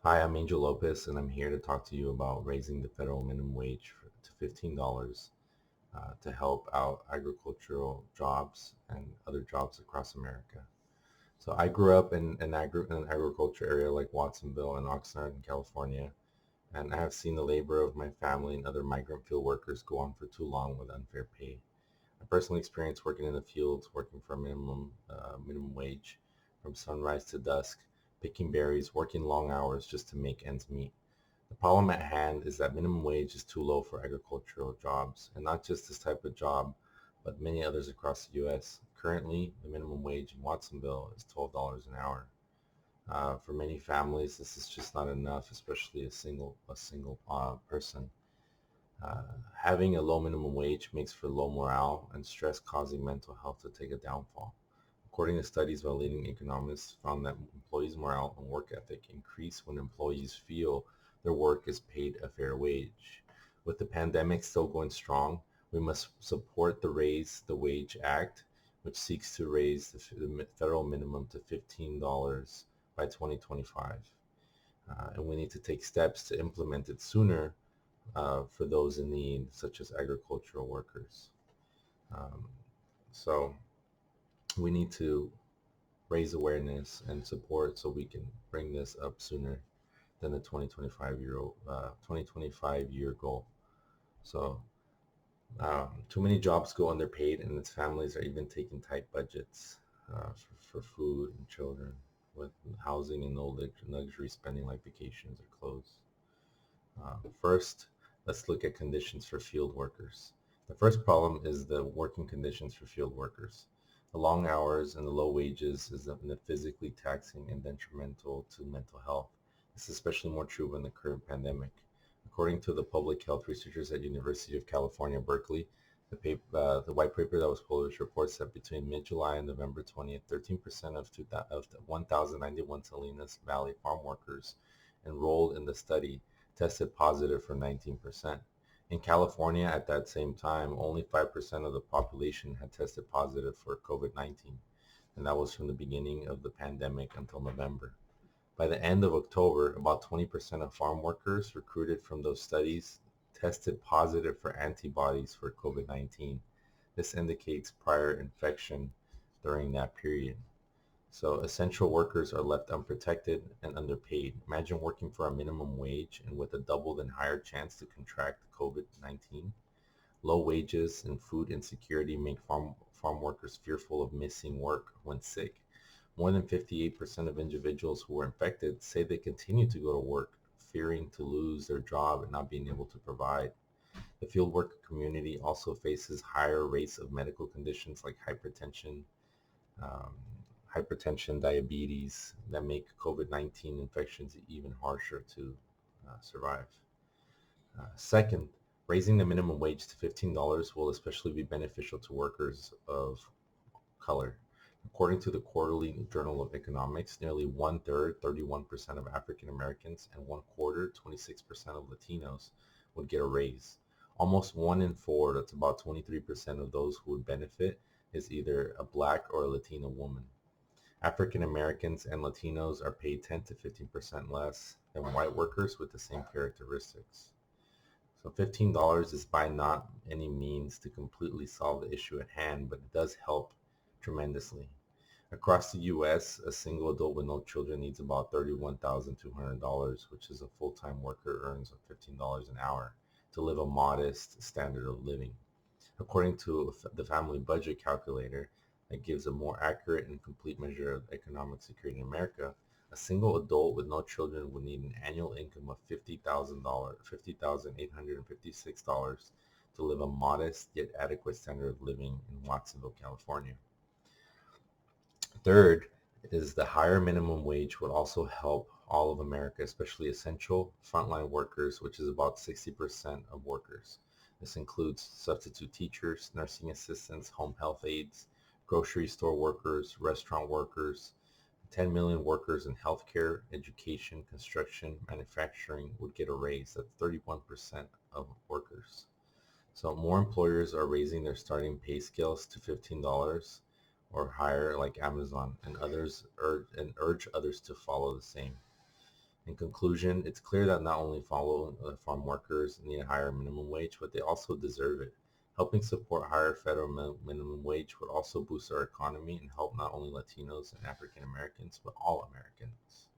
Hi, I'm Angel Lopez, and I'm here to talk to you about raising the federal minimum wage to $15 to help out agricultural jobs and other jobs across America. So I grew up in an agriculture area like Watsonville and Oxnard in California, and I have seen the labor of my family and other migrant field workers go on for too long with unfair pay. I personally experienced working in the fields, working for a minimum wage, from sunrise to dusk, picking berries, working long hours just to make ends meet. The problem at hand is that minimum wage is too low for agricultural jobs, and not just this type of job, but many others across the U.S. Currently, the minimum wage in Watsonville is $12 an hour. For many families, this is just not enough, especially a single person. Uh, Having a low minimum wage makes for low morale and stress, causing mental health to take a downfall. According to studies by leading economists, found that employees' morale and work ethic increase when employees feel their work is paid a fair wage. With the pandemic still going strong, we must support the Raise the Wage Act, which seeks to raise the federal minimum to $15 by 2025. And we need to take steps to implement it sooner for those in need, such as agricultural workers. Um, so we need to raise awareness and support so we can bring this up sooner than the 2025 year goal. So too many jobs go underpaid, and its families are even taking tight budgets for food and children, with housing and no luxury spending like vacations or clothes. First, let's look at conditions for field workers. The first problem is the working conditions for field workers. The long hours and the low wages is physically taxing and detrimental to mental health. This is especially more true in the current pandemic. According to the public health researchers at University of California, Berkeley, the white paper that was published reports that between mid-July and November 20th, 13% of the 1,091 Salinas Valley farm workers enrolled in the study tested positive for 19%. In California, at that same time, only 5% of the population had tested positive for COVID-19, and that was from the beginning of the pandemic until November. By the end of October, about 20% of farm workers recruited from those studies tested positive for antibodies for COVID-19. This indicates prior infection during that period. So essential workers are left unprotected and underpaid. Imagine working for a minimum wage and with a doubled and higher chance to contract COVID-19. Low wages and food insecurity make farm workers fearful of missing work when sick. More than 58% of individuals who were infected say they continue to go to work, fearing to lose their job and not being able to provide. The field worker community also faces higher rates of medical conditions like um, diabetes, that make COVID-19 infections even harsher to survive. Second, raising the minimum wage to $15 will especially be beneficial to workers of color. According to the Quarterly Journal of Economics, nearly one third, 31% of African Americans, and one quarter, 26% of Latinos would get a raise. Almost one in four, that's about 23% of those who would benefit, is either a black or a Latina woman. African Americans and Latinos are paid 10 to 15% less than white workers with the same characteristics. So $15 is by not any means to completely solve the issue at hand, but it does help tremendously. Across the U.S., a single adult with no children needs about $31,200, which is a full-time worker earns $15 an hour to live a modest standard of living. According to the Family Budget Calculator, that gives a more accurate and complete measure of economic security in America, a single adult with no children would need an annual income of $50,856 to live a modest yet adequate standard of living in Watsonville, California. Third is the higher minimum wage would also help all of America, especially essential frontline workers, which is about 60% of workers. This includes substitute teachers, nursing assistants, home health aides, grocery store workers, restaurant workers. 10 million workers in healthcare, education, construction, manufacturing would get a raise. That's 31% of workers. So more employers are raising their starting pay scales to $15 or higher, like Amazon, and urge others to follow the same. In In conclusion, it's clear that not only farm workers need a higher minimum wage, but they also deserve it. Helping support higher federal minimum wage would also boost our economy and help not only Latinos and African Americans, but all Americans.